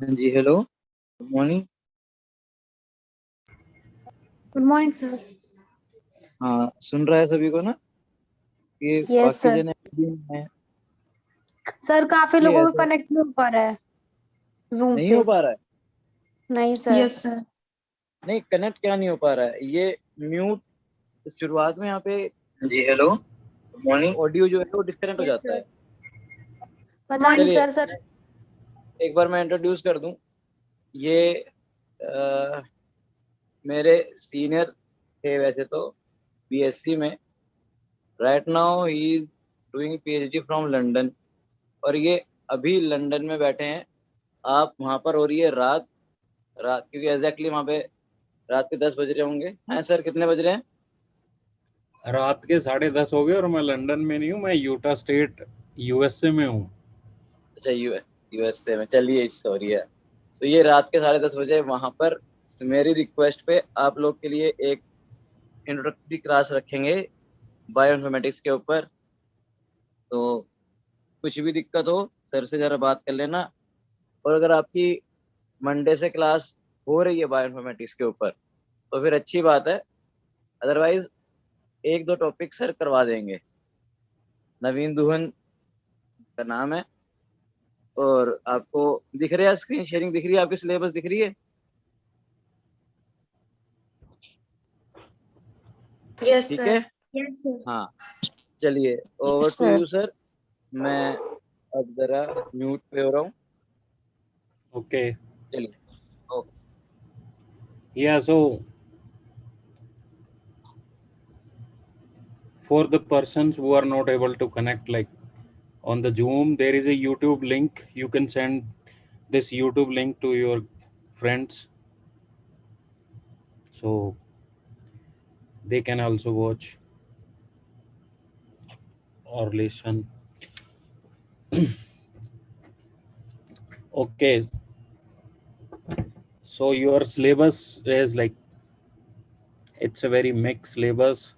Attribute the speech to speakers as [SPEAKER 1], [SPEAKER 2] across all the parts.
[SPEAKER 1] जी hello, good morning.
[SPEAKER 2] Good morning sir.
[SPEAKER 1] हाँ, सुन रहा है सभी को ना? ये
[SPEAKER 2] यस
[SPEAKER 1] बाकी
[SPEAKER 2] सर।
[SPEAKER 1] जने है
[SPEAKER 2] सर काफी
[SPEAKER 1] ये
[SPEAKER 2] लोगों को
[SPEAKER 1] ऐसे
[SPEAKER 2] कनेक्ट नहीं हो पा रहा है जूम
[SPEAKER 1] नहीं
[SPEAKER 2] से।
[SPEAKER 1] हो पा रहा है।
[SPEAKER 2] नहीं सर।
[SPEAKER 3] Yes sir.
[SPEAKER 1] नहीं, कनेक्ट क्या नहीं हो पा रहा है? ये म्यूट शुरुआत में यहाँ पे। जी हेलो, गुड मॉर्निंग। ऑडियो जो है वो डिस्कनेक्ट हो
[SPEAKER 2] यस
[SPEAKER 1] जाता
[SPEAKER 2] सर।
[SPEAKER 1] है।
[SPEAKER 2] पता नहीं
[SPEAKER 1] चलिए,
[SPEAKER 2] सर।
[SPEAKER 1] एक बार मैं इंट्रोड्यूस कर दूं। ये अ, मेरे सीनियर थे वैसे तो, बीएससी में। Right now he is doing PhD from London, और ये अभी लंदन में बैठे हैं। आप वहां पर हो रही है रात रात, क्योंकि एग्जैक्टली वहां पे रात के 10 बज रहे होंगे। हैं सर, कितने बज रहे हैं?
[SPEAKER 4] रात के 10:30 हो गए और मैं लंदन में नहीं हूँ, मैं यूटा स्टेट यूएसए में हूँ।
[SPEAKER 1] अच्छा, यूएसए में। चलिए, सॉरी है। तो ये रात के 10:30 बजे वहां पर मेरी रिक्वेस्ट पे आप लोग के लिए एक इंट्रोडक्टरी क्लास रखेंगे बायोइन्फॉर्मेटिक्स के ऊपर। तो कुछ भी दिक्कत हो सर से जरा बात कर लेना। और अगर आपकी मंडे से क्लास हो रही है बायोइन्फॉर्मेटिक्स के ऊपर तो फिर अच्छी बात है, अदरवाइज एक दो टॉपिक सर करवा देंगे। नवीन दुहन का नाम है। और आपको दिख रहा है, स्क्रीन शेयरिंग दिख रही है, आपकी सिलेबस दिख रही है?
[SPEAKER 3] यस
[SPEAKER 1] ठीक
[SPEAKER 3] सर।
[SPEAKER 1] है।
[SPEAKER 2] Yes sir.
[SPEAKER 1] हाँ, चलिए, ओवर टू यू सर। मैं अब जरा म्यूट पे हो रहा हूँ।
[SPEAKER 4] ओके,
[SPEAKER 1] चलिए। Okay.
[SPEAKER 4] yeah, so for the persons who are not able to connect, like on the Zoom, there is a YouTube link. You can send this YouTube link to your friends so they can also watch or listen. Okay, so your syllabus is like, it's a very mixed syllabus.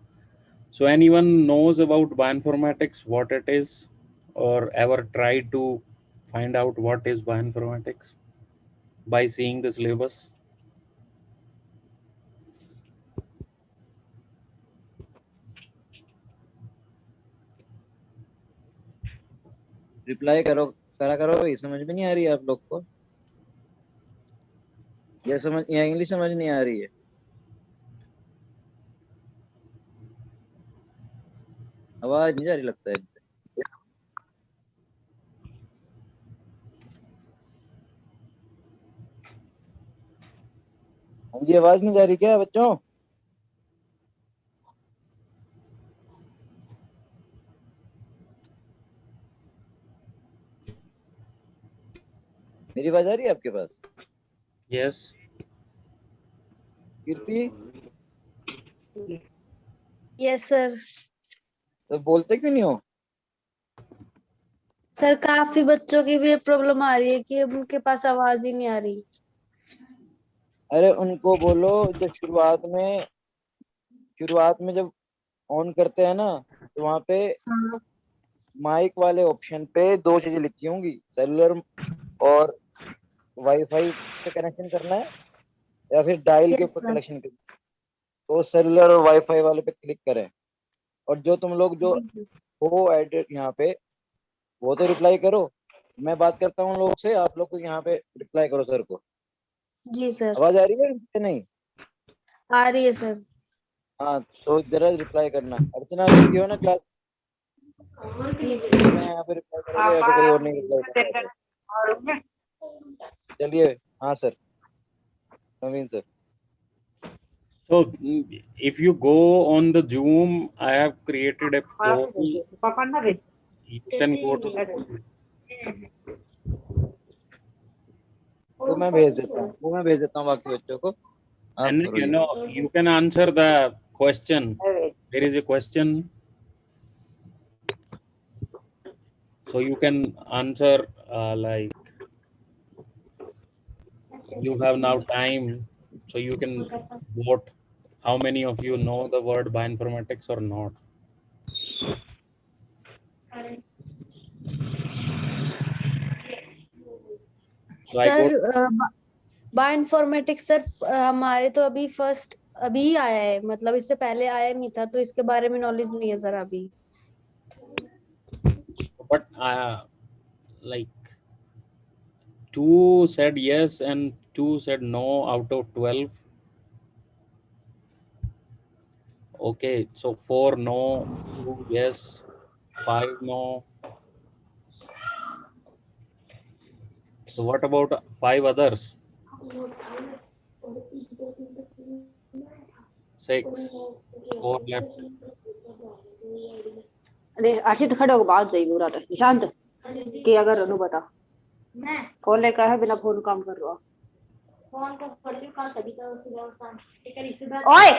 [SPEAKER 4] So anyone knows about bioinformatics, what it is, or ever tried to find out what is bioinformatics by seeing the syllabus?
[SPEAKER 1] Reply करो, करा करो भाई। समझ में नहीं आ रही है आप लोग को? या समझ, या इंग्लिश समझ नहीं आ रही है? आवाज नहीं जा रही लगता है। हाँ जी, आवाज नहीं जा रही क्या बच्चों? मेरी आवाज आ रही है आपके पास?
[SPEAKER 4] Yes.
[SPEAKER 1] कीर्ति,
[SPEAKER 2] यस सर।
[SPEAKER 1] तो बोलते क्यों नहीं हो?
[SPEAKER 2] सर काफी बच्चों की भी प्रॉब्लम आ रही है कि अब उनके पास आवाज ही नहीं आ रही।
[SPEAKER 1] अरे उनको बोलो, जब शुरुआत में जब ऑन करते हैं ना, तो वहां पे
[SPEAKER 2] हाँ।
[SPEAKER 1] माइक वाले ऑप्शन पे दो चीजें लिखी होंगी, सेलुलर और वाईफाई पे कनेक्शन करना है, या फिर डायल के
[SPEAKER 2] यस
[SPEAKER 1] ऊपर
[SPEAKER 2] सर।
[SPEAKER 1] कनेक्शन करना है। तो सेलुलर और वाईफाई वाले पे क्लिक करें। और जो तुम लोग जो
[SPEAKER 2] जी सर।
[SPEAKER 1] हो एडिट यहाँ पे, वो तो रिप्लाई करो। मैं बात करता हूँ लोग से, आप लोग को यहाँ पे रिप्लाई करो सर को।
[SPEAKER 2] जी सर।
[SPEAKER 1] आवाज आ रही है कि नहीं?
[SPEAKER 2] आ रही है सर।
[SPEAKER 1] हाँ, तो जरा रिप्लाई करना। अर्चना रुकी हो ना क्लास?
[SPEAKER 2] जी सर।
[SPEAKER 1] मैं यहाँ पे रिप्लाई करोगे या फिर कोई और नहीं रिप्लाई कर रहा है? चलिए। हाँ sir, Naveen sir.
[SPEAKER 4] So if you go on the Zoom, I have created a poll. You can go to the poll.
[SPEAKER 1] वो मैं भेज देता हूँ बाकी बच्चों को। आप
[SPEAKER 4] And
[SPEAKER 1] करो ये।
[SPEAKER 4] you can answer the question. There is a question, so you can answer like you have now time, so you can vote how many of you know the word bioinformatics or not. So I got
[SPEAKER 2] sir bioinformatics sir हमारे तो अभी first अभी ही आया है, मतलब इससे पहले आया नहीं था, तो इसके बारे में नॉलेज नहीं है सर अभी।
[SPEAKER 4] but like two said yes and two said no out of 12. Okay, so 4 no, 2 yes, 5 no. So what about 5 others? 6, 4 left.
[SPEAKER 3] अरे आशित खड़े होकर बात जाएगी पूरा निशांत कि अगर अनु बता फोन लेकर है बिना फोन काम कर रहा फोन तो पढ़ती काम तभी तो ओए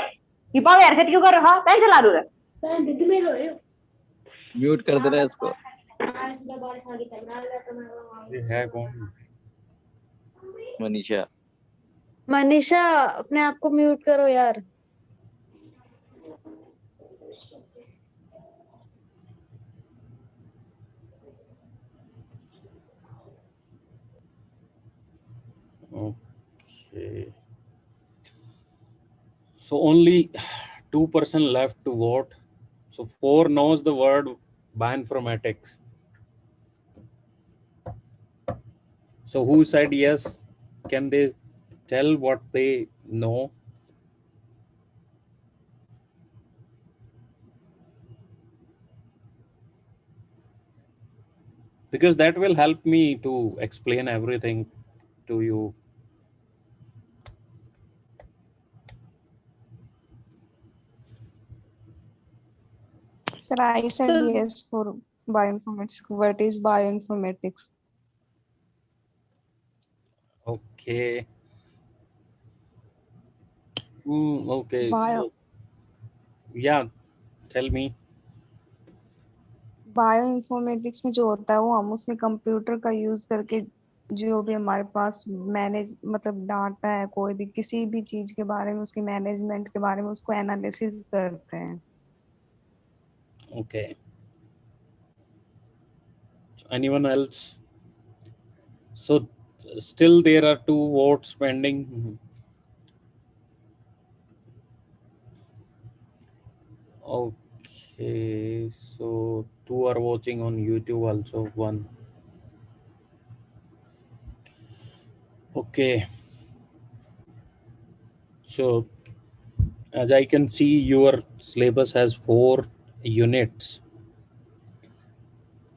[SPEAKER 3] ये पाव यार से क्यों कर रहा है चला रहा है दीदी में रो
[SPEAKER 1] म्यूट कर देना इसको।
[SPEAKER 4] ये है कौन?
[SPEAKER 1] मनीषा।
[SPEAKER 2] मनीषा अपने आप को म्यूट करो यार।
[SPEAKER 4] Okay. So only 2% left to vote. So 4 knows the word bioinformatics. So who said yes? Can they tell what they know? Because that will help me to explain everything to you.
[SPEAKER 5] Sir, I said yes for bioinformatics. What is bioinformatics?
[SPEAKER 4] Okay. Okay.
[SPEAKER 5] Bio
[SPEAKER 4] So, yeah, tell me.
[SPEAKER 5] Bioinformatics में जो होता है वो हम उसमें computer का use करके जो भी हमारे पास मैनेज मतलब डाटा है कोई भी किसी भी चीज के बारे में उसकी मैनेजमेंट के बारे में उसको एनालिसिस करते हैं।
[SPEAKER 4] Okay. So anyone else? So still there are 2 votes pending. Okay. So 2 are watching on YouTube also. 1. Okay. So as I can see, your syllabus has 4 units.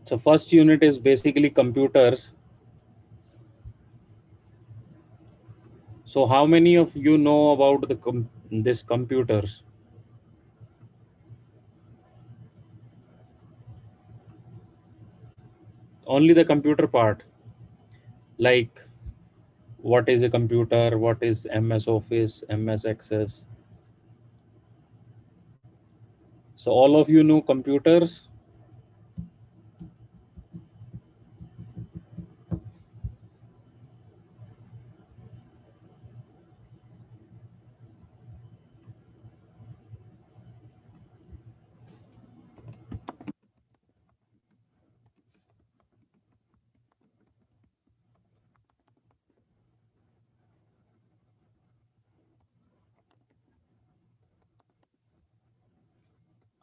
[SPEAKER 4] So first unit is basically computers. So how many of you know about this computers? Only the computer part. Like what is a computer? What is MS Office, MS Access? So all of you know computers.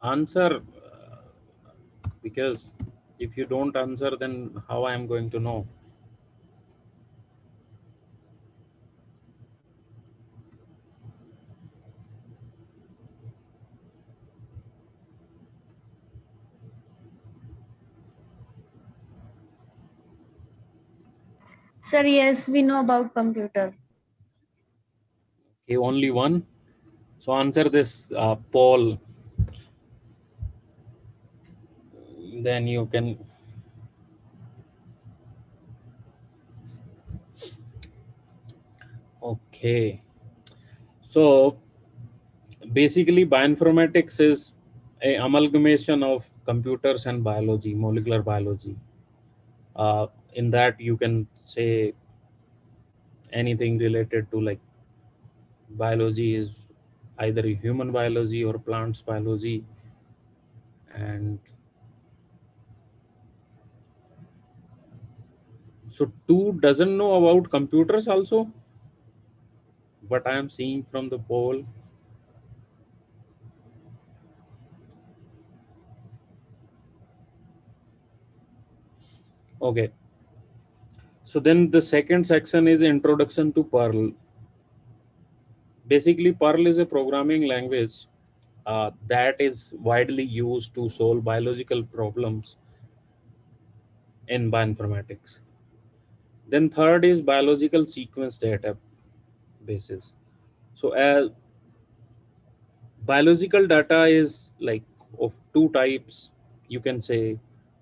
[SPEAKER 4] Answer, because if you don't answer, then how I am going to know?
[SPEAKER 2] Sir yes we know about computer.
[SPEAKER 4] Okay, only one. So answer this poll. Then you can. Okay. So basically, bioinformatics is a amalgamation of computers and biology, molecular biology. In that, you can say anything related to like biology is either human biology or plants biology, and So 2 doesn't know about computers also. What I am seeing from the poll. Okay. So then the second section is introduction to Perl. Basically, Perl is a programming language that is widely used to solve biological problems in bioinformatics. Then third is biological sequence databases. So biological data is like of two types. You can say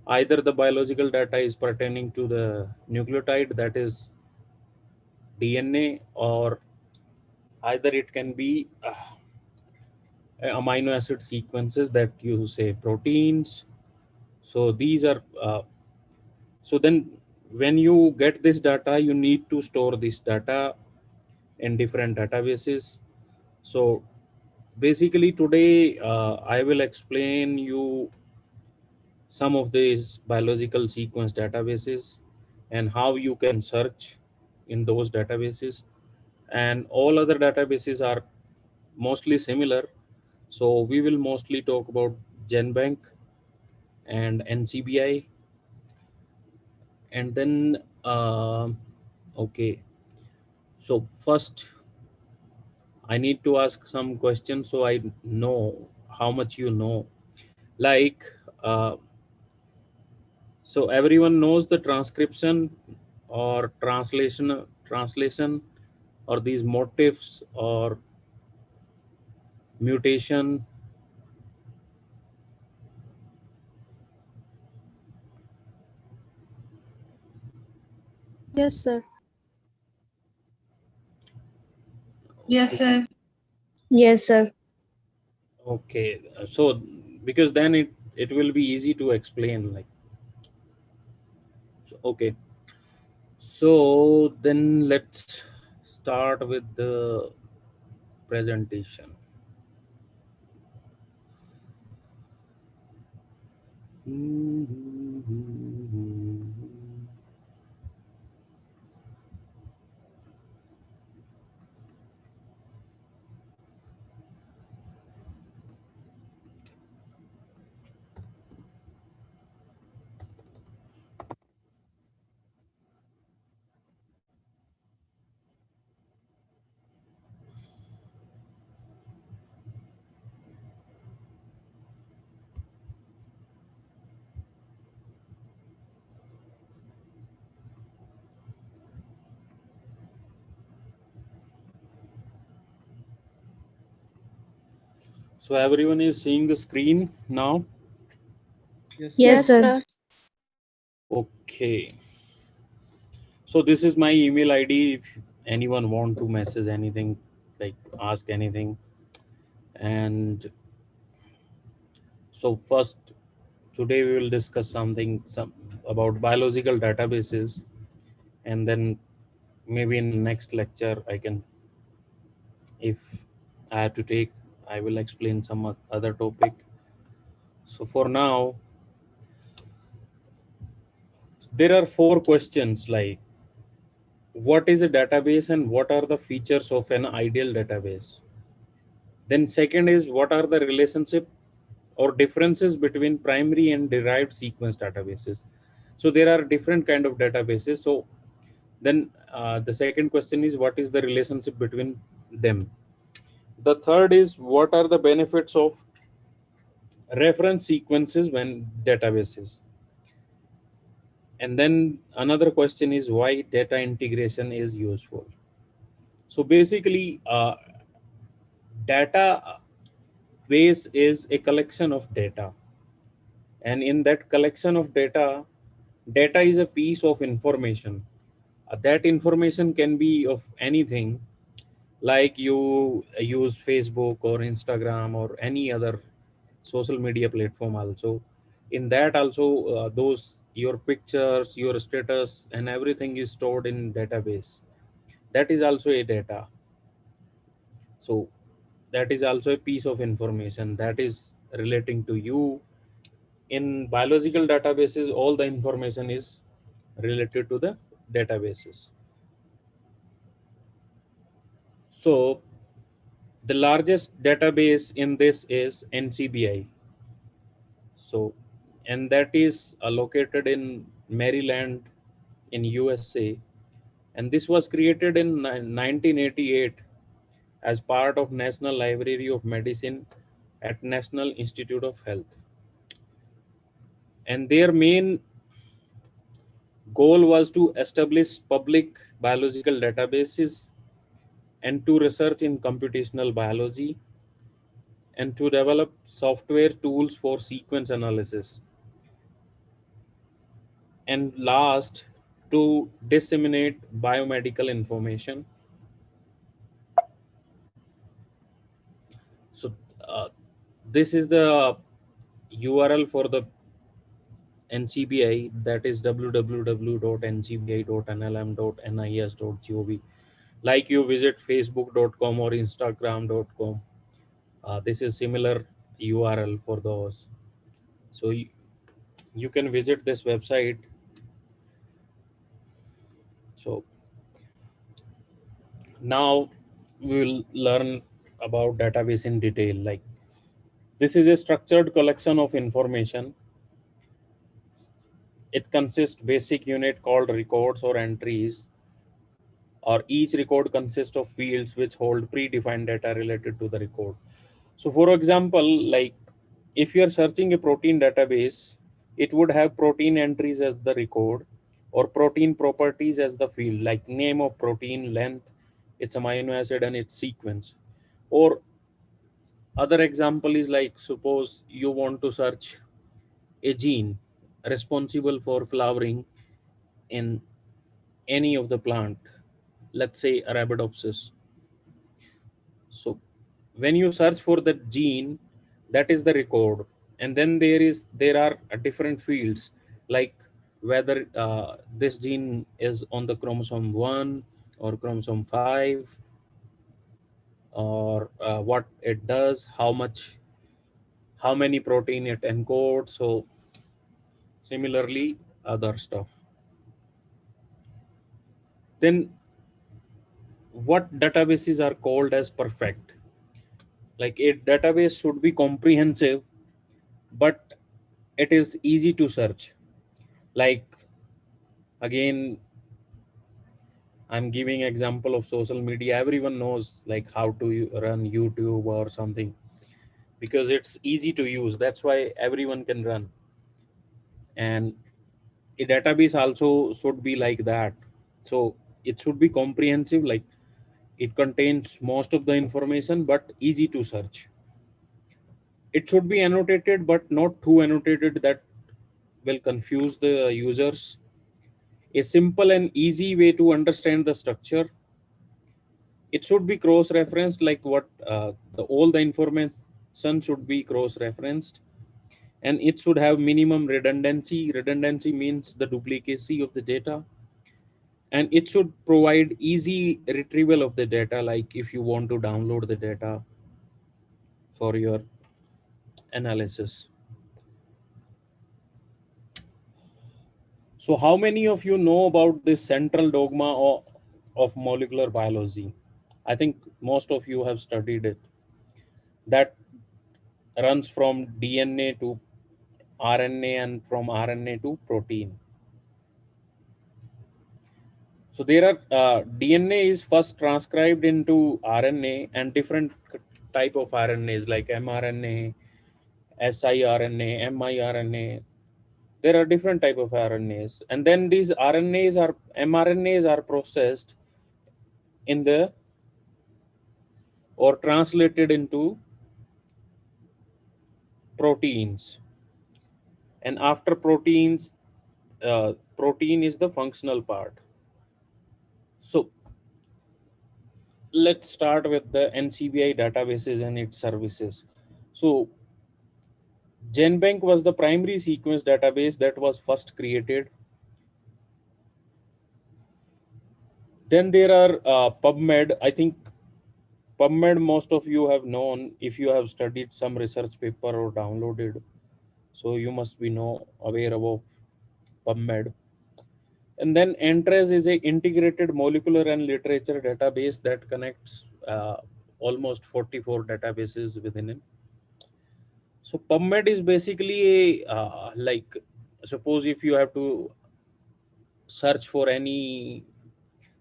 [SPEAKER 4] either the biological data is pertaining to the nucleotide, that is DNA, or either it can be amino acid sequences, that you say proteins. So these are so then when you get this data, you need to store this data in different databases. So basically today I will explain you some of these biological sequence databases and how you can search in those databases, and all other databases are mostly similar. So we will mostly talk about GenBank and NCBI, and then okay. So first, I need to ask some questions so I know how much you know. Like, so everyone knows the transcription or translation, or these motifs or mutation.
[SPEAKER 6] Yes, sir. Yes, sir.
[SPEAKER 2] Yes, sir.
[SPEAKER 4] Okay, so because then it will be easy to explain. Like, so, okay. So then let's start with the presentation. So everyone is seeing the screen now.
[SPEAKER 2] Yes,
[SPEAKER 6] Yes,
[SPEAKER 2] sir.
[SPEAKER 6] sir.
[SPEAKER 4] Okay. So this is my email ID. If anyone want to message anything, like ask anything. And so first, today we will discuss some about biological databases, and then maybe in the next lecture I can, if I have to take, I will explain some other topic. So for now, there are 4 questions like, what is a database and what are the features of an ideal database? Then second is, what are the relationship or differences between primary and derived sequence databases? So there are different kind of databases. So then the second question is, what is the relationship between them? The third is, what are the benefits of reference sequences when databases? And then another question is, why data integration is useful. So basically, data base is a collection of data, and in that collection of data is a piece of information. That information can be of anything, like you use Facebook or Instagram or any other social media platform also. In that also, those your pictures, your status, and everything is stored in database. That is also a data. So that is also a piece of information that is relating to you. In biological databases, all the information is related to the databases. So the largest database in this is NCBI. So, and that is located in Maryland in USA, and this was created in 1988 as part of National Library of Medicine at National Institute of Health. And their main goal was to establish public biological databases and to research in computational biology and to develop software tools for sequence analysis. And last, to disseminate biomedical information. So this is the URL for the NCBI, that is www.ncbi.nlm.nis.gov. Like you visit facebook.com or instagram.com, this is similar URL for those. So you can visit this website. So now we will learn about database in detail. Like, this is a structured collection of information. It consists basic unit called records or entries, or each record consists of fields which hold predefined data related to the record. So for example, like if you are searching a protein database, it would have protein entries as the record or protein properties as the field, like name of protein, length, its amino acid and its sequence. Or other example is like, suppose you want to search a gene responsible for flowering in any of the plant, let's say Arabidopsis. So when you search for the gene, that is the record, and then there are different fields, like whether this gene is on the chromosome 1 or chromosome 5, or what it does, how many protein it encodes. So similarly, other stuff. Then what databases are called as perfect? Like, a database should be comprehensive, but it is easy to search. Like, again, I'm giving example of social media. Everyone knows like how to run YouTube or something, because it's easy to use. That's why everyone can run. And a database also should be like that. So it should be comprehensive, like it contains most of the information but easy to search. It should be annotated but not too annotated that will confuse the users. A simple and easy way to understand the structure. It should be cross referenced, like what all the information should be cross referenced. And it should have minimum redundancy. Redundancy means the duplicacy of the data. And it should provide easy retrieval of the data, like if you want to download the data for your analysis. So how many of you know about this central dogma of molecular biology? I think most of you have studied it. That runs from DNA to RNA and from RNA to protein. So there are DNA is first transcribed into RNA, and different type of RNAs like mRNA, siRNA, miRNA. There are different type of RNAs, and then these mRNAs are processed in the or translated into proteins. And after proteins, protein is the functional part. So let's start with the NCBI databases and its services. So GenBank was the primary sequence database that was first created. Then there are PubMed. I think PubMed most of you have known if you have studied some research paper or downloaded. So you must be aware of PubMed. And then Entres is a integrated molecular and literature database that connects almost 44 databases within it. So PubMed is basically a like, suppose if you have to search for any,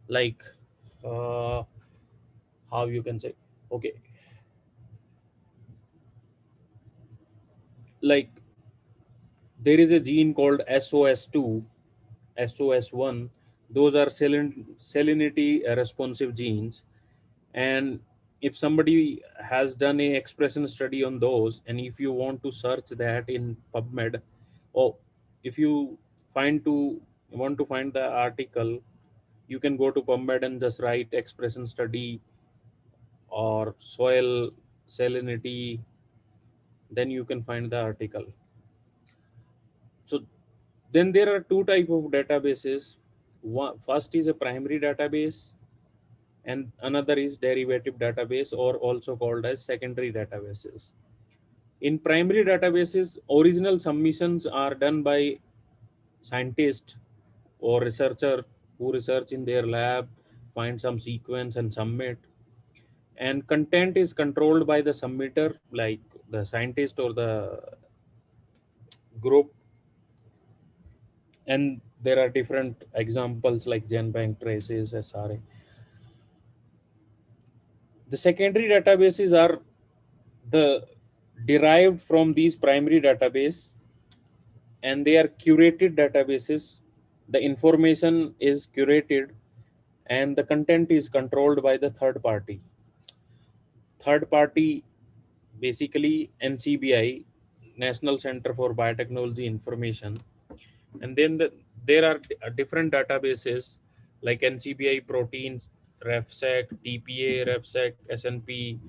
[SPEAKER 4] like, uh, how you can say, okay, like there is a gene called SOS2, SOS1. Those are salinity responsive genes. And if somebody has done a expression study on those, and if you want to search that in PubMed, or if you find to want to find the article, you can go to PubMed and just write expression study or soil salinity, then you can find the article. So then there are two type of databases. One, first is a primary database, and another is derivative database, or also called as secondary databases. In primary databases, original submissions are done by scientists or researcher who research in their lab, find some sequence and submit. And content is controlled by the submitter, like the scientist or the group. And there are different examples like GenBank, Traces, SRA. The secondary databases are the derived from these primary database, and they are curated databases. The information is curated and the content is controlled by the third party, basically NCBI, National Center for Biotechnology Information. And then there are different databases like NCBI proteins, RefSec, TPA, RefSec, SNP,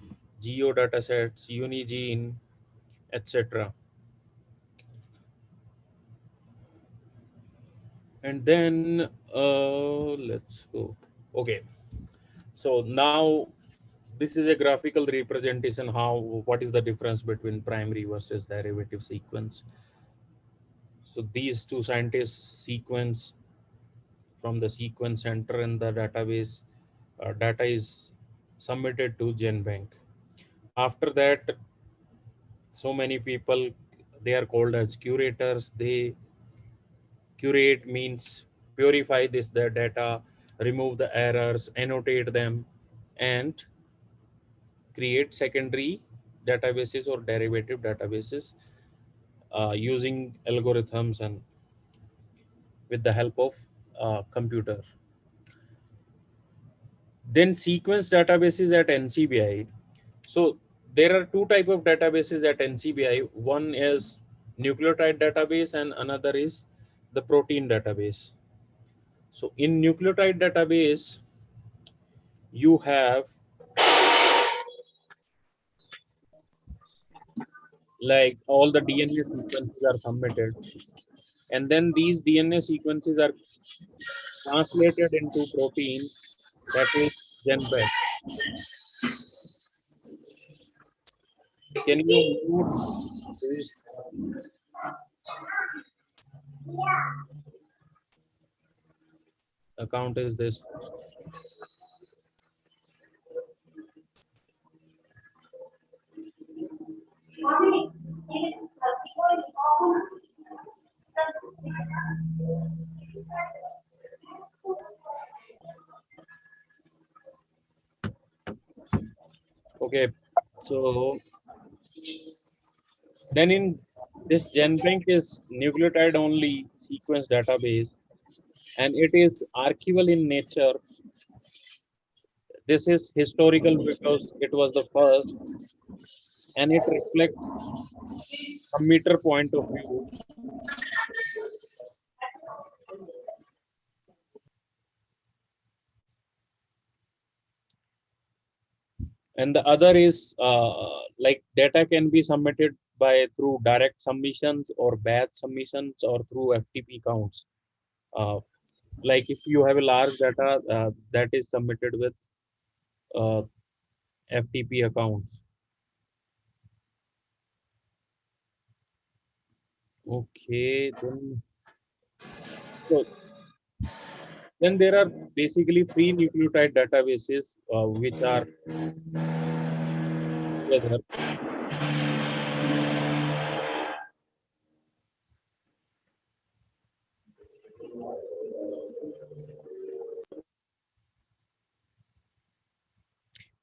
[SPEAKER 4] Geo datasets, Unigene, etc. And then let's go. Okay, so now this is a graphical representation how what is the difference between primary versus derivative sequence. So these two scientists sequence from the sequence center, and the database data is submitted to GenBank. After that, so many people, they are called as curators. They curate means purify this the data, remove the errors, annotate them, and create secondary databases or derivative databases using algorithms and with the help of computer. Then sequence databases at NCBI. So there are two type of databases at NCBI. One is nucleotide database and another is the protein database. So in nucleotide database, you have like all the DNA sequences are submitted, and then these DNA sequences are translated into protein, that is GenBank. Can you mute this account? Is this? Okay, so then in this GenBank is nucleotide only sequence database, and it is archival in nature. This is historical because it was the first, and it reflects a meter point of view. And the other is like data can be submitted by through direct submissions or batch submissions or through FTP counts. Uh, like if you have a large data that is submitted with uh, FTP accounts. Okay, then so Then there are basically three nucleotide databases which are together.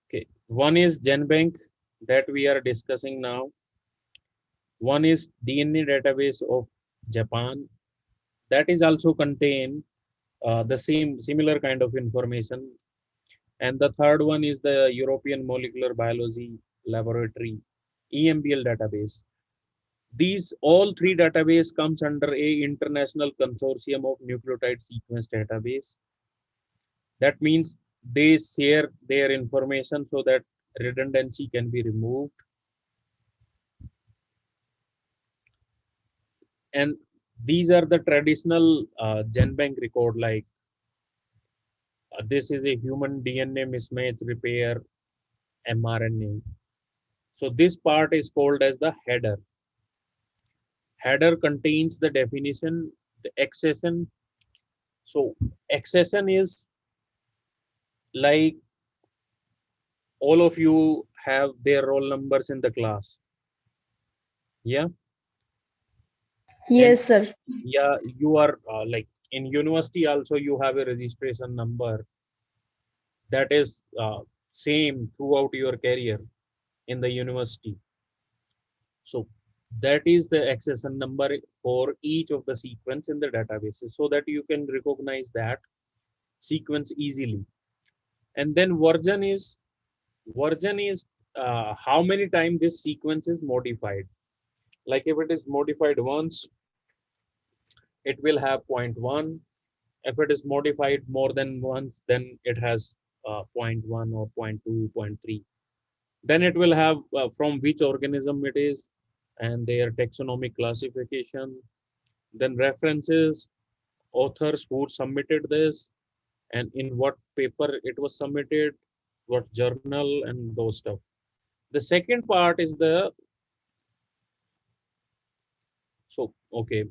[SPEAKER 4] Okay, one is GenBank that we are discussing now. One is DNA database of Japan that is also contain the similar kind of information. And the third one is the European Molecular Biology Laboratory EMBL database. These all three database comes under a international consortium of nucleotide sequence database. That means they share their information so that redundancy can be removed. And these are the traditional GenBank record, like this is a human DNA mismatch repair mRNA. So this part is called as the header. Header contains the definition, the accession. So accession is like all of you have their roll numbers in the class. Yeah.
[SPEAKER 2] Yes, sir.
[SPEAKER 4] Yeah, you are like in university also you have a registration number that is same throughout your career in the university. So that is the accession number for each of the sequence in the databases so that you can recognize that sequence easily. And then version is how many times this sequence is modified. Like if it is modified once, it will have 0.1. If it is modified more than once, then it has 0.1 or 0.2, 0.3. Then it will have from which organism it is and their taxonomic classification, then references, authors who submitted this, and in what paper it was submitted, what journal, and those stuff. The second part is the okay.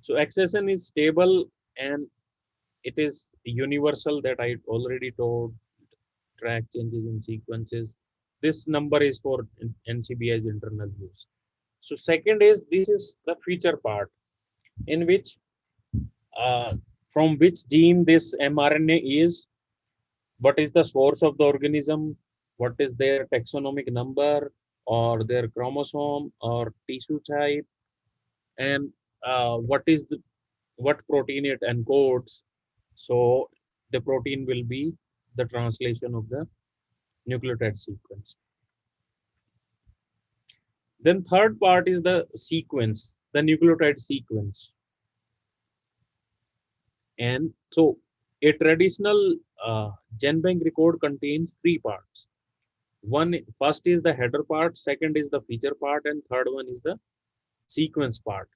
[SPEAKER 4] So accession is stable and it is universal that I already told. Track changes in sequences. This number is for NCBI's internal use. So second is this is the feature part in which from which gene this mRNA is, what is the source of the organism, what is their taxonomic number or their chromosome or tissue type, and what protein it encodes. So the protein will be the translation of the nucleotide sequence. Then third part is the sequence, the nucleotide sequence. And so a traditional GenBank record contains three parts. First is the header part, second is the feature part, and third one is the sequence part.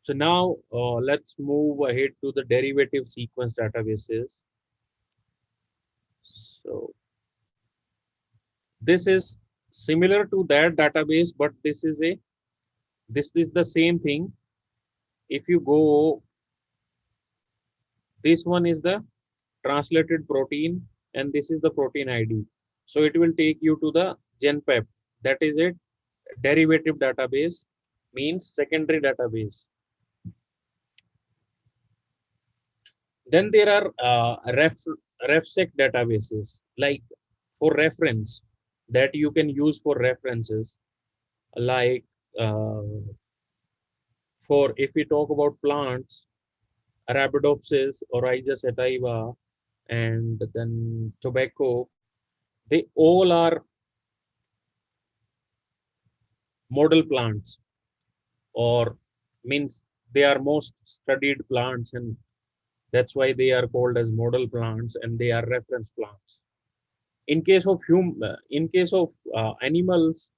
[SPEAKER 4] So now let's move ahead to the derivative sequence databases. So this is similar to that database, but this is the same thing. If you go, this one is the translated protein and this is the protein ID. So it will take you to the GenPep. That is a derivative database, means secondary database. Then there are RefSec databases, like for reference, that you can use for references, like for if we talk about plants, Arabidopsis or Rhiza sativa, and then tobacco, they all are model plants, or means they are most studied plants, and that's why they are called as model plants and they are reference plants. In case of animals,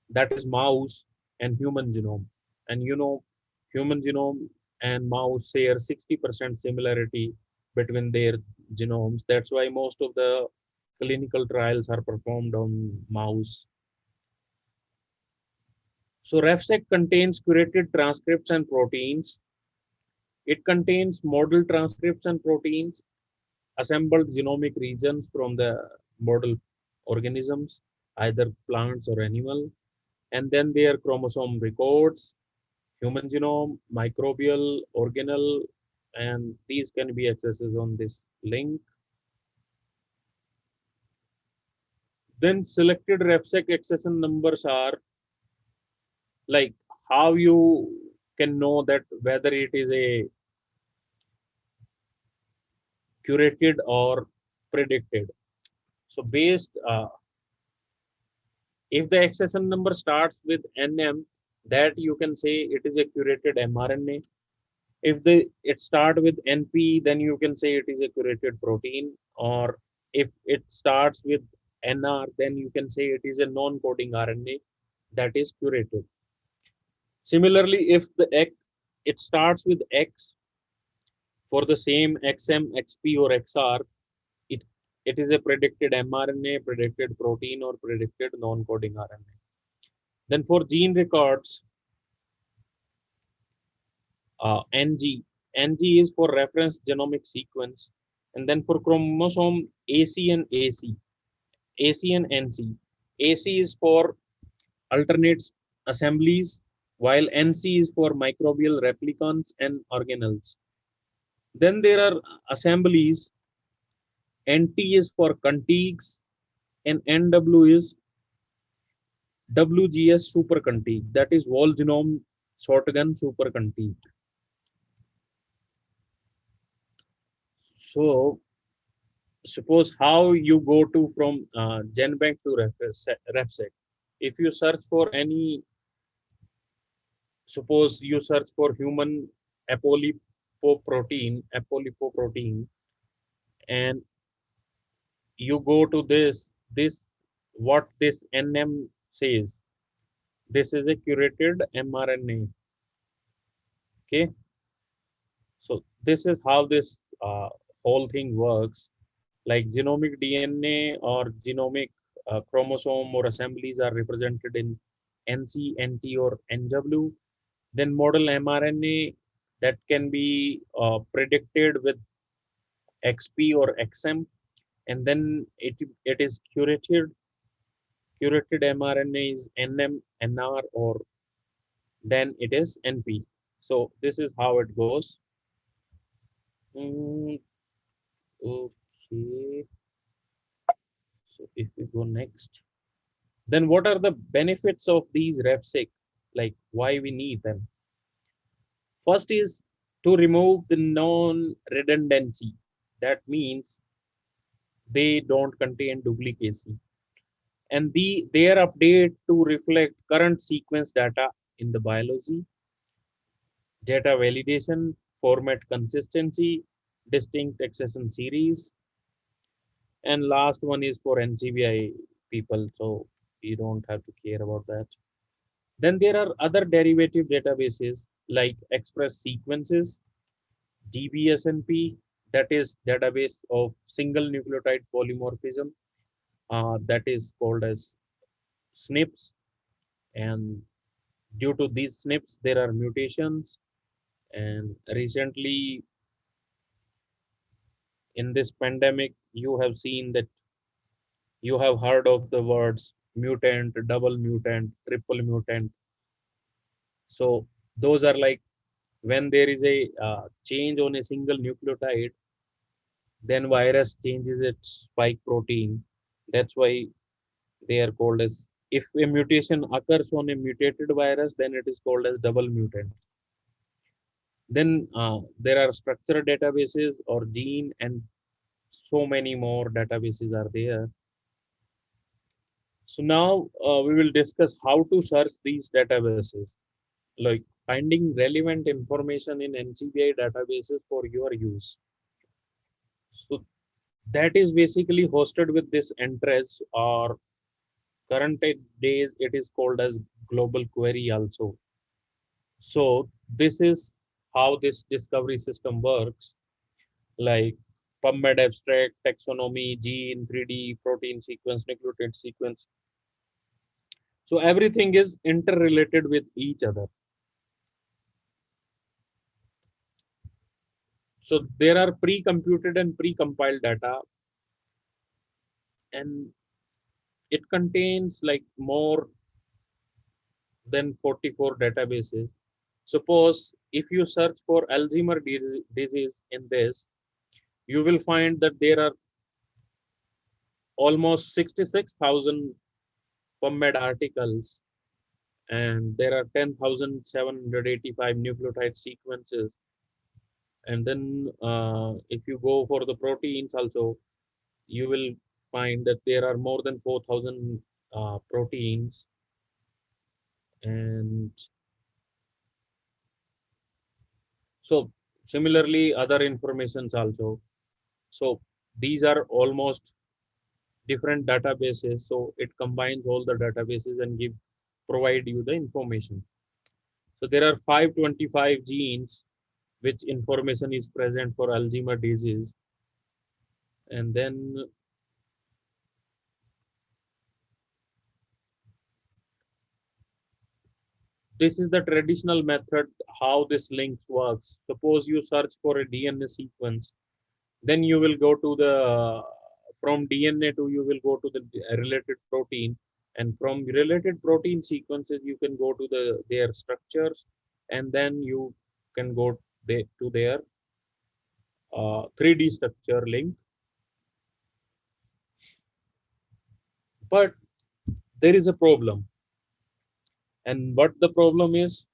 [SPEAKER 4] that is mouse and human genome, and human genome and mouse share 60% similarity between their genomes. That's why most of the clinical trials are performed on mouse. So RefSec contains curated transcripts and proteins. It contains model transcription proteins, assembled genomic regions from the model organisms, either plants or animal, and then their chromosome records, human genome, microbial, organelle, and these can be accessed on this link. Then selected RefSec accession numbers are like how you can know that whether it is a curated or predicted. So based, if the accession number starts with NM, that you can say it is a curated mRNA. If it start with NP, then you can say it is a curated protein. Or if it starts with NR, then you can say it is a non-coding RNA that is curated. Similarly, if it starts with X for the same XM, XP, or XR, it, it is a predicted mRNA, predicted protein, or predicted non-coding RNA. Then for gene records, NG. NG is for reference genomic sequence. And then for chromosome, AC and AC. AC and NC. AC is for alternate assemblies, while NC is for microbial replicants and organelles. Then there are assemblies. NT is for contigs, and NW is WGS supercontig, that is whole genome shotgun supercontig. So suppose how you go to from GenBank to RefSec. If you search for any, suppose you search for human apolipoprotein, and you go to this what this NM says. This is a curated mRNA. Okay, so this is how this whole thing works. Like genomic DNA or genomic chromosome or assemblies are represented in NC, NT, or NW. Then model mRNA that can be predicted with XP or XM, and then it is curated. Curated mRNA is NM, NR, or then it is NP. So this is how it goes. Okay. So if we go next, then what are the benefits of these RefSec? Like why we need them? First is to remove the non-redundancy. That means they don't contain duplicacy. And their update to reflect current sequence data in the biology, data validation, format consistency, distinct accession series, and last one is for NCBI people, so you don't have to care about that. Then there are other derivative databases like Express Sequences, DBSNP, that is database of single nucleotide polymorphism, that is called as SNPs. And due to these SNPs, there are mutations. And recently, in this pandemic, you have seen that you have heard of the words mutant, double mutant, triple mutant. So those are like when there is a change on a single nucleotide, then virus changes its spike protein. That's why they are called as, if a mutation occurs on a mutated virus, then it is called as double mutant. Then there are structured databases or gene, and so many more databases are there. So now we will discuss how to search these databases, like finding relevant information in NCBI databases for your use. So that is basically hosted with this Entrance, or current days it is called as global query also. So this is how this discovery system works, like PubMed abstract, taxonomy, gene, 3D, protein sequence, nucleotide sequence. So everything is interrelated with each other. So there are pre-computed and pre-compiled data, and it contains like more than 44 databases. Suppose if you search for Alzheimer disease in this, you will find that there are almost 66,000 PubMed articles, and there are 10,785 nucleotide sequences. And then if you go for the proteins also, you will find that there are more than 4,000 proteins. And so similarly, other informations also. So these are almost different databases. So it combines all the databases and provide you the information. So there are 525 genes which information is present for Alzheimer disease. And then this is the traditional method how this links works. Suppose you search for a DNA sequence, then you will go to the from DNA to you will go to the related protein, and from related protein sequences you can go to their structures, and then you can go to their 3D structure link. But there is a problem, and what the problem is,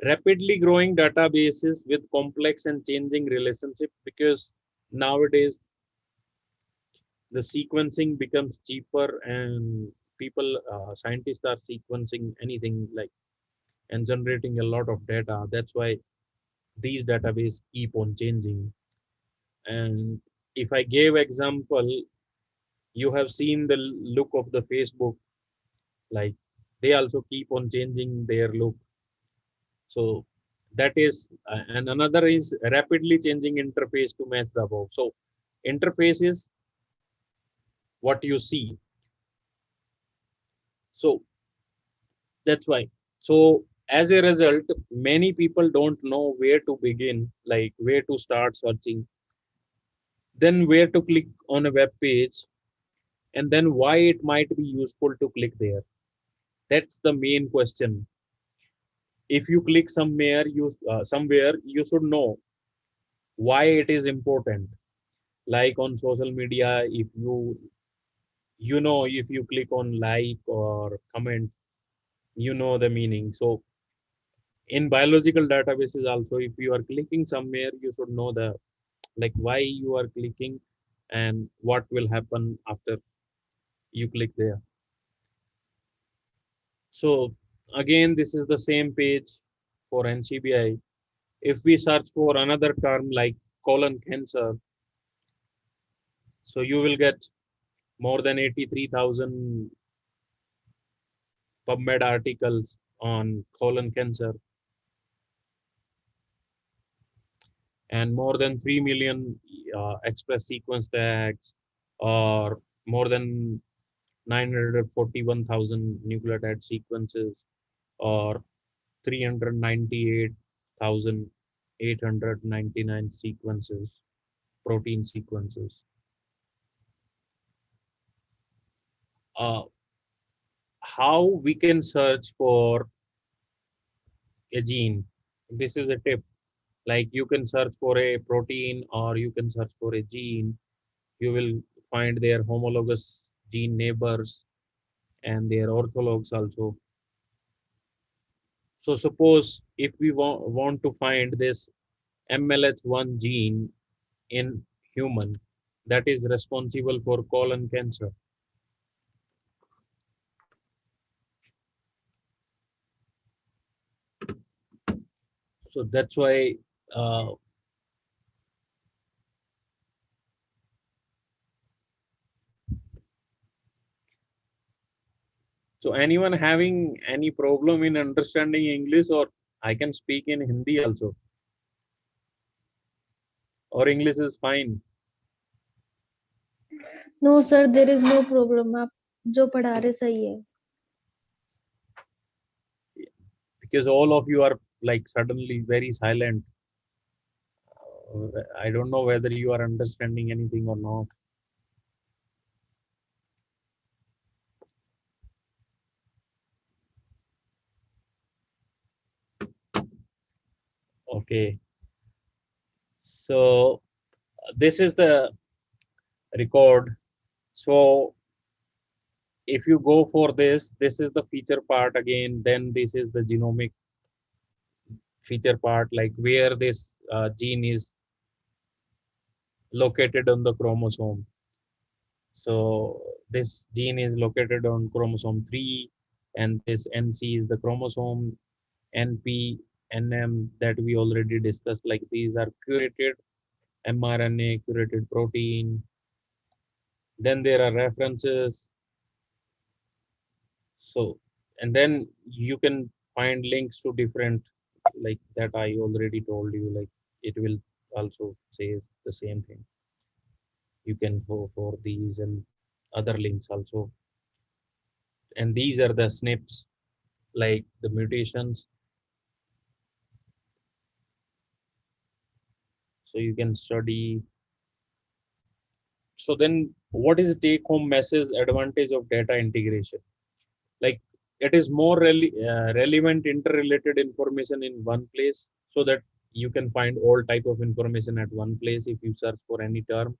[SPEAKER 4] rapidly growing databases with complex and changing relationship, because nowadays the sequencing becomes cheaper and people scientists are sequencing anything like and generating a lot of data. That's why these databases keep on changing. And if I gave example, you have seen the look of the Facebook, like they also keep on changing their look. So that is and another is rapidly changing interface to match the above. So interface is what you see. So that's why. So as a result, many people don't know where to begin, like where to start searching, then where to click on a web page, and then why it might be useful to click there. That's the main question. If you click somewhere, you should know why it is important. Like on social media, if if you click on like or comment, you know the meaning. So in biological databases also, if you are clicking somewhere, you should know the like why you are clicking and what will happen after you click there. So again, this is the same page for NCBI. If we search for another term like colon cancer, so you will get more than 83,000 PubMed articles on colon cancer, and more than 3 million express sequence tags, or more than 941,000 nucleotide sequences, or 398,899 sequences, protein sequences. How we can search for a gene? This is a tip. Like you can search for a protein or you can search for a gene. You will find their homologous gene neighbors and their orthologs also. So suppose if we want to find this MLH1 gene in human that is responsible for colon cancer. So that's why so anyone having any problem in understanding English, or I can speak in Hindi also, or English is fine?
[SPEAKER 2] No sir there is no problem, आप जो पढ़ा रहे सही है.
[SPEAKER 4] Because all of you are like suddenly very silent. I don't know whether you are understanding anything or not. Okay, so this is the record. So if you go for this is the feature part again, then this is the genomic feature part, like where this gene is located on the chromosome. So this gene is located on chromosome 3, and this NC is the chromosome, NP, NM that we already discussed, like these are curated mRNA, curated protein. Then there are references. So, and then you can find links to different, like that I already told you, like it will also says the same thing. You can go for these and other links also. And these are the SNPs, like the mutations. So you can study. So then what is the take home message advantage of data integration? Like it is more relevant interrelated information in one place, so that you can find all type of information at one place if you search for any term,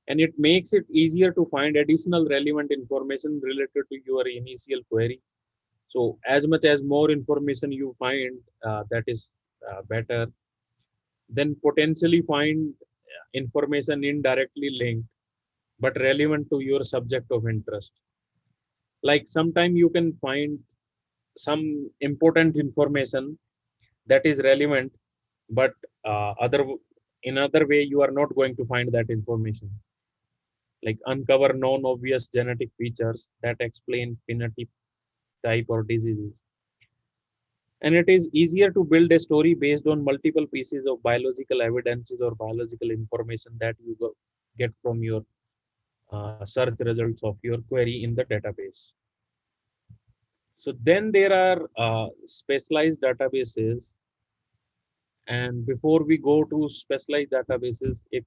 [SPEAKER 4] and it makes it easier to find additional relevant information related to your initial query. So as much as more information you find, that is better. Then potentially find information indirectly linked but relevant to your subject of interest. Like sometime you can find some important information that is relevant, but other in other way you are not going to find that information. Like uncover non-obvious genetic features that explain phenotype, type, or diseases. And it is easier to build a story based on multiple pieces of biological evidences or biological information that you get from your search results of your query in the database. So then there are specialized databases. And before we go to specialized databases, if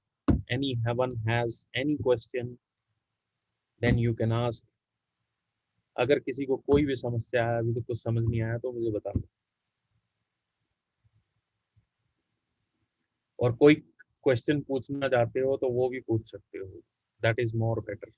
[SPEAKER 4] anyone has any question, then you can ask. अगर किसी को कोई भी समस्या है, अभी तो कुछ समझ नहीं आया, तो मुझे बता दो. और कोई क्वेश्चन पूछना चाहते हो तो वो भी पूछ सकते हो. That is more better.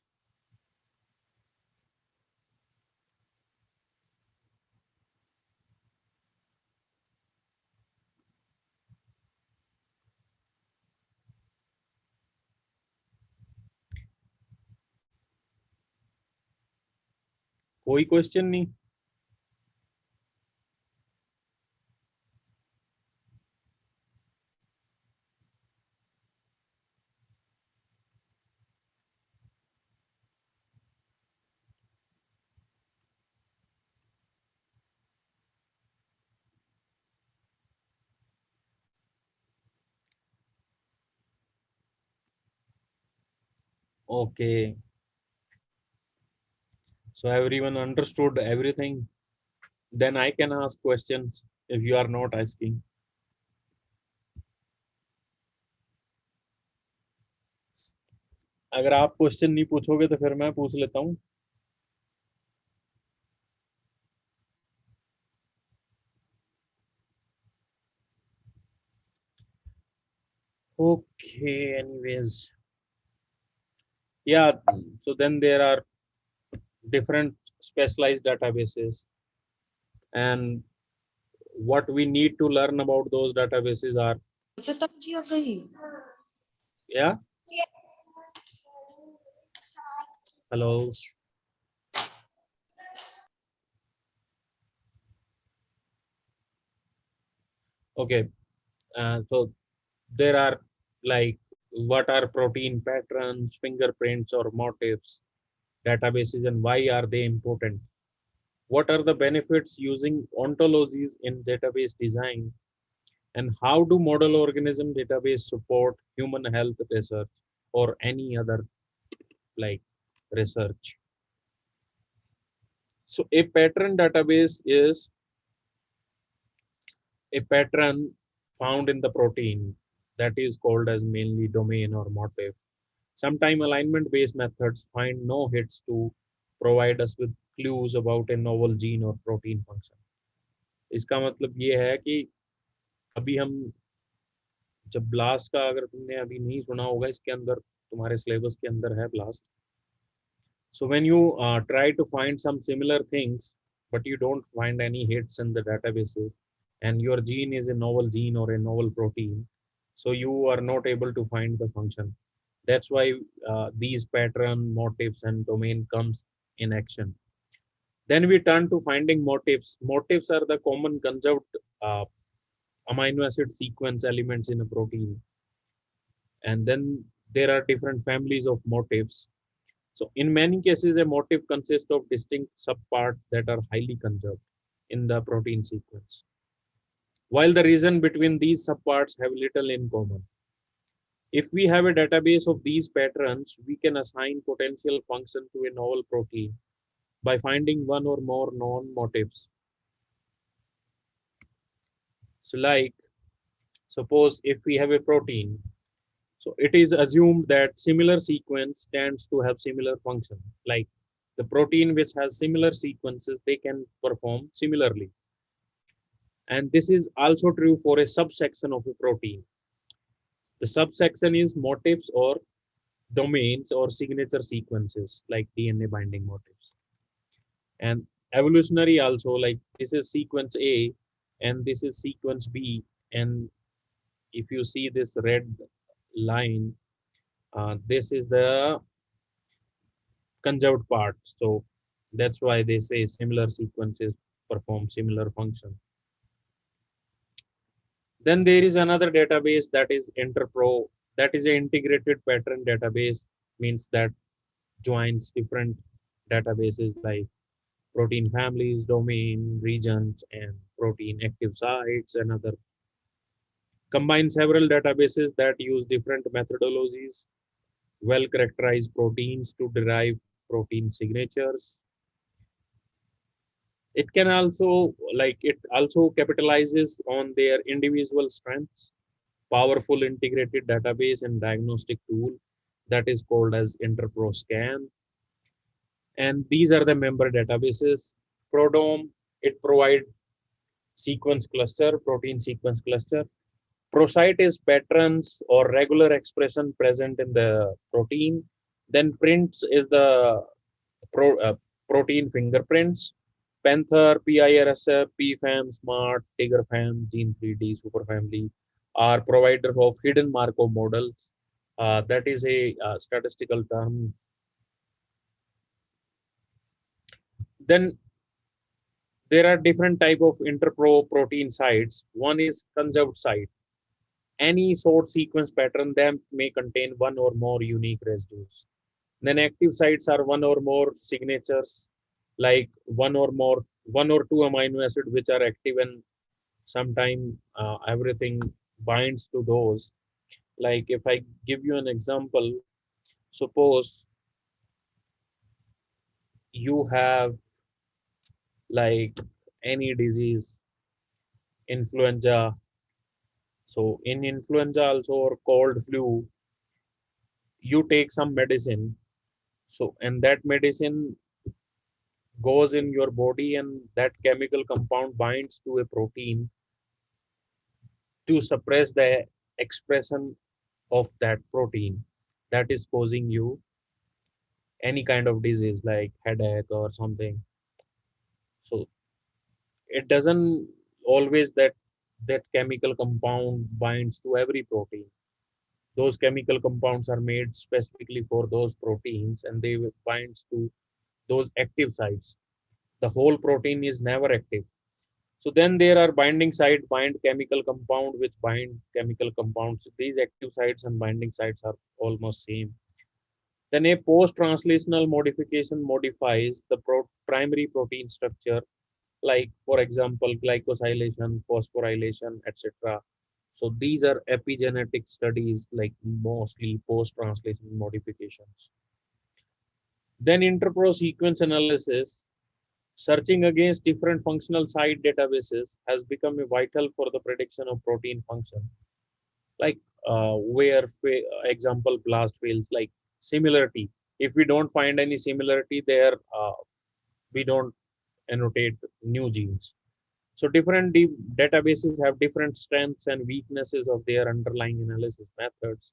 [SPEAKER 4] कोई क्वेश्चन नहीं. Okay, so everyone understood everything. Then I can ask questions if you are not asking. अगर आप क्वेश्चन नहीं पूछोगे तो फिर मैं पूछ लेता हूँ. Okay, anyways. Yeah, so then there are different specialized databases, and what we need to learn about those databases are, yeah, hello, okay, so there are, like, what are protein patterns, fingerprints, or motifs databases, and why are they important? What are the benefits using ontologies in database design? And how do model organism database support human health research or any other, like, research? So a pattern database is a pattern found in the protein that is called as mainly domain or motif. Sometime alignment-based methods find no hits to provide us with clues about a novel gene or protein function. इसका मतलब ये है कि अभी हम जब blast का, अगर तुमने अभी नहीं सुना होगा, इसके अंदर तुम्हारे सिलेबस के अंदर है blast. So when you try to find some similar things, but you don't find any hits in the databases, and your gene is a novel gene or a novel protein, so you are not able to find the function. That's why these pattern, motifs, and domain comes in action. Then we turn to finding motifs. Motifs are the common conjugate amino acid sequence elements in a protein. And then there are different families of motifs. So in many cases, a motif consists of distinct subparts that are highly conjugate in the protein sequence, while the region between these subparts have little in common. If we have a database of these patterns, we can assign potential function to a novel protein by finding one or more known motifs. So like, suppose if we have a protein, so it is assumed that similar sequence tends to have similar function. Like the protein which has similar sequences, they can perform similarly. And this is also true for a subsection of a protein. The subsection is motifs or domains or signature sequences like DNA binding motifs. And evolutionary also, like this is sequence A and this is sequence B. And if you see this red line, this is the conjugate part. So that's why they say similar sequences perform similar function. Then there is another database that is Interpro. That is an integrated pattern database, means that joins different databases like protein families, domain, regions, and protein active sites and other. Combine several databases that use different methodologies, well characterized proteins to derive protein signatures. It can also, like, it also capitalizes on their individual strengths, powerful integrated database and diagnostic tool that is called as InterProScan. And these are the member databases. Prodome, it provides sequence cluster, protein sequence cluster. Prosite is patterns or regular expression present in the protein. Then prints is the protein fingerprints. Panther, PIRSF, PFAM, SMART, TigerFAM, Gene3D, Superfamily are providers of hidden Markov models. That is a statistical term. Then there are different type of interpro protein sites. One is conjugate site. Any short sequence pattern that may contain one or more unique residues. Then active sites are one or more signatures, like one or two amino acid which are active, and sometime everything binds to those. Like if I give you an example, suppose you have like any disease, influenza. So in influenza also, or cold flu, you take some medicine. So and that medicine goes in your body, and that chemical compound binds to a protein to suppress the expression of that protein that is causing you any kind of disease like headache or something. So it doesn't always that chemical compound binds to every protein. Those chemical compounds are made specifically for those proteins, and they binds to those active sites. The whole protein is never active. So then there are binding site bind chemical compound which bind chemical compounds. These active sites and binding sites are almost same. Then a post-translational modification modifies the primary protein structure, like for example glycosylation, phosphorylation, etc. So these are epigenetic studies, like mostly post-translation modifications. Then interpro sequence analysis, searching against different functional site databases has become vital for the prediction of protein function. Like where example blast fails, like similarity. If we don't find any similarity there, we don't annotate new genes. So different databases have different strengths and weaknesses of their underlying analysis methods.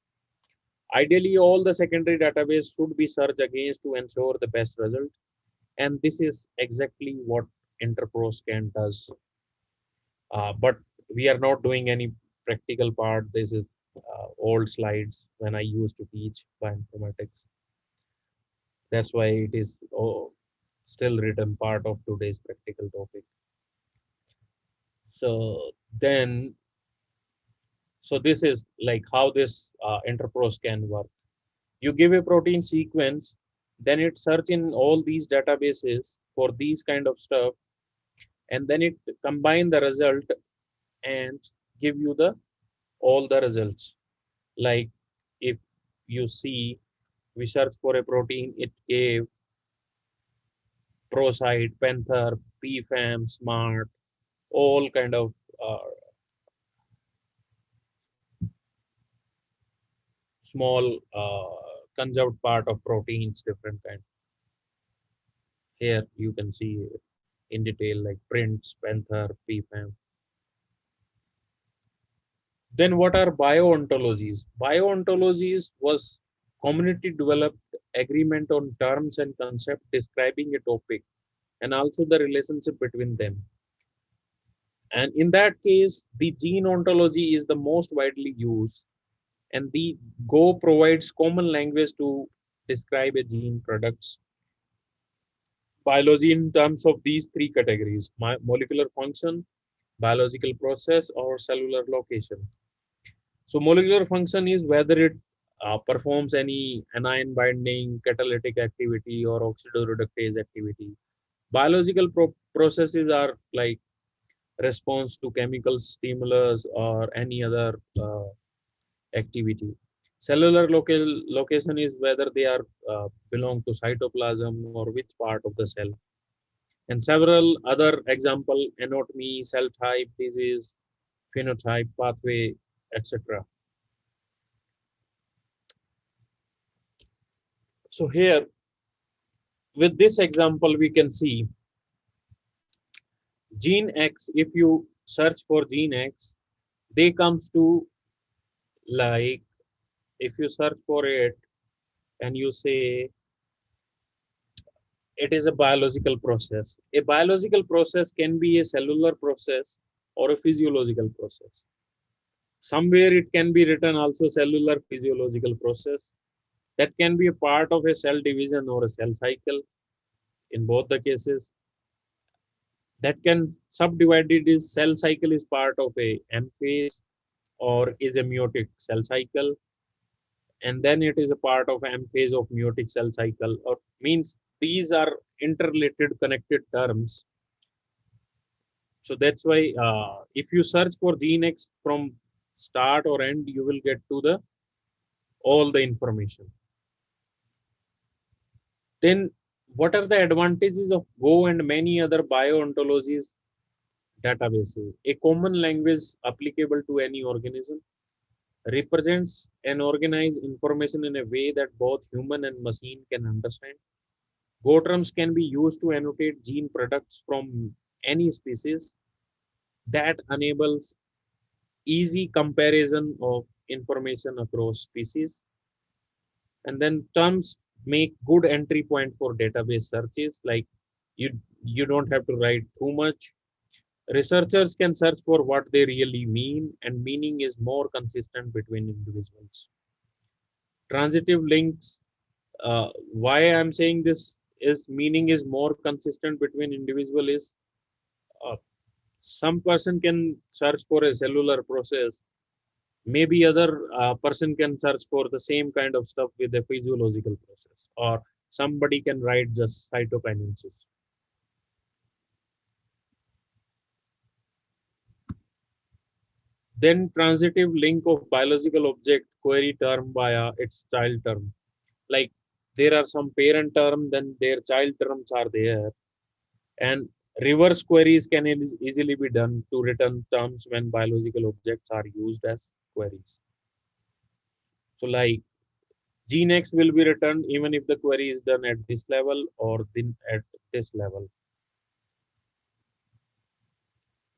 [SPEAKER 4] Ideally, all the secondary database should be searched against to ensure the best result. And this is exactly what InterProScan does. But we are not doing any practical part. This is old slides when I used to teach bioinformatics. That's why it is still written part of today's practical topic. So then, so this is like how this InterProScan work. You give a protein sequence, then it search in all these databases for these kind of stuff, and then it combine the result and give you the all the results. Like if you see, we search for a protein, it gave Prosite, Panther, PFAM, Smart, all kind of small conserved part of proteins, different kind. Here you can see in detail like Prints, Panther, PFAM. Then what are biontologies? Biontologies was community developed agreement on terms and concept describing a topic and also the relationship between them. And in that case, the gene ontology is the most widely used, and the Go provides common language to describe a gene products biology in terms of these three categories: molecular function, biological process, or cellular location. So molecular function is whether it performs any anion binding, catalytic activity, or oxidoreductase activity. Biological processes are like response to chemical stimulus or any other activity. Cellular location is whether they are belong to cytoplasm or which part of the cell. And several other example: anatomy, cell type, disease, phenotype, pathway, etc. So here, with this example, we can see gene X. If you search for gene X, they comes to like, if you search for it and you say it is a biological process. A biological process can be a cellular process or a physiological process. Somewhere it can be written also cellular physiological process. That can be a part of a cell division or a cell cycle in both the cases. That can subdivided is cell cycle is part of a M phase or is a meiotic cell cycle, and then it is a part of M phase of meiotic cell cycle, or means these are interrelated connected terms. So that's why if you search for gene X from start or end, you will get to the all the information. Then what are the advantages of Go and many other biontologies databases? A common language applicable to any organism, represents and organize information in a way that both human and machine can understand. Go terms can be used to annotate gene products from any species. That enables easy comparison of information across species. And then terms make good entry point for database searches, like you don't have to write too much. Researchers can search for what they really mean, and meaning is more consistent between individuals. Transitive links, why I'm saying this is meaning is more consistent between individual is uh, some person can search for a cellular process, maybe other person can search for the same kind of stuff with a physiological process, or somebody can write just cytokinesis. Then transitive link of biological object query term via its child term. Like there are some parent term, then their child terms are there, and reverse queries can easily be done to return terms when biological objects are used as queries. So like Gnex will be returned even if the query is done at this level or then at this level.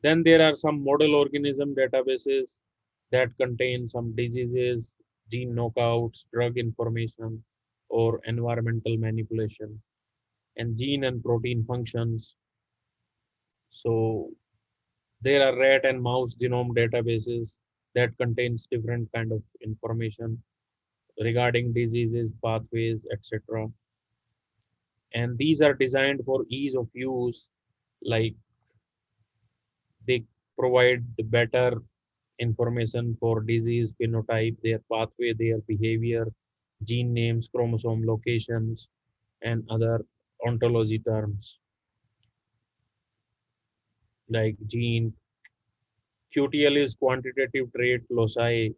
[SPEAKER 4] Then there are some model organism databases that contain some diseases, gene knockouts, drug information, or environmental manipulation, and gene and protein functions. So there are rat and mouse genome databases that contains different kind of information regarding diseases, pathways, etc. And these are designed for ease of use, like they provide better information for disease phenotype, their pathway, their behavior, gene names, chromosome locations, and other ontology terms like gene. QTL is quantitative trait loci,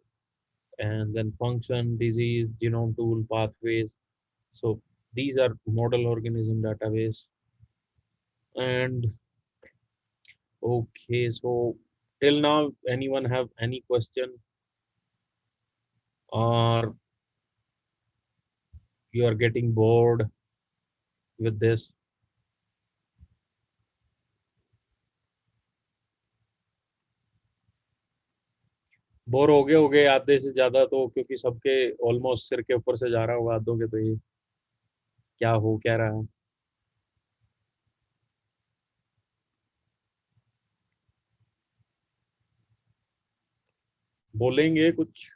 [SPEAKER 4] and then function, disease, genome tool, pathways. So these are model organism database. And okay, so till now, anyone have any question, or you are getting bored with this? Bore हो गए आधे से ज्यादा, तो क्योंकि सबके almost सिर के ऊपर से जा रहा होगा आधों के, तो ये क्या हो क्या रहा है? बोलेंगे कुछ?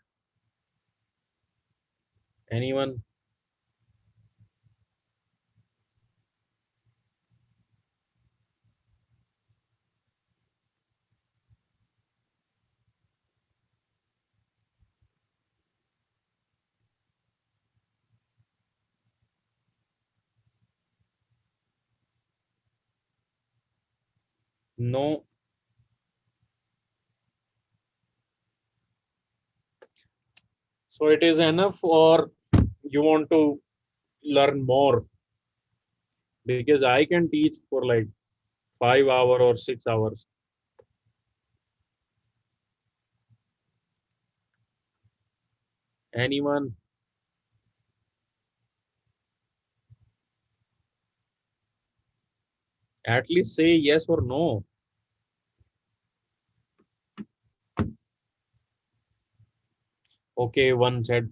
[SPEAKER 4] Anyone? No? So it is enough, or you want to learn more? Because I can teach for like 5 hours or 6 hours. Anyone? At least say yes or no. Okay, one said.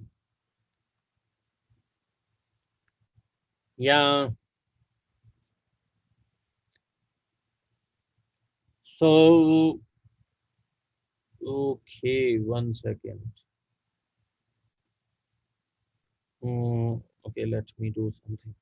[SPEAKER 4] Yeah. So, okay, 1 second. Okay, let me do something.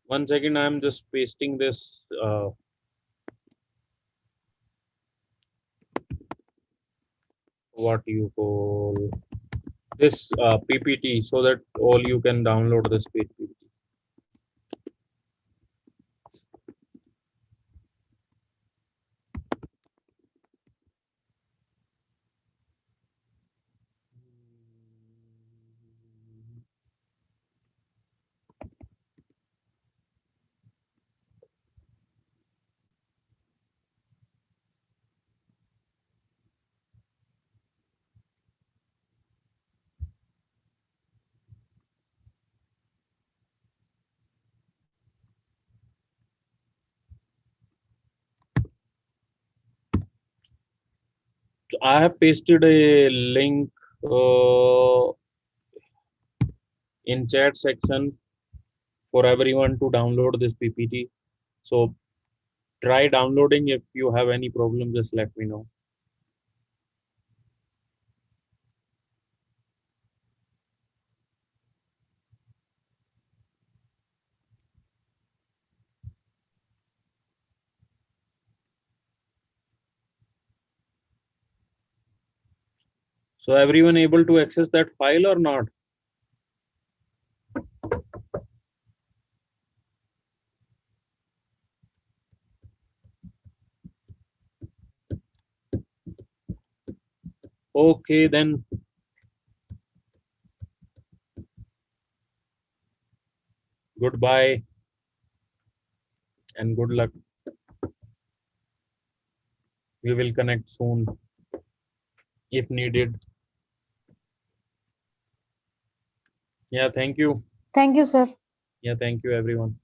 [SPEAKER 4] One second, I'm just pasting this. What you call this PPT, so that all you can download this PPT. So I have pasted a link in chat section for everyone to download this PPT. So try downloading. If you have any problem, just let me know. So everyone able to access that file or not? Okay, then Goodbye and good luck. We will connect soon if needed. Yeah, thank you.
[SPEAKER 2] Thank you, sir.
[SPEAKER 4] Yeah, thank you everyone.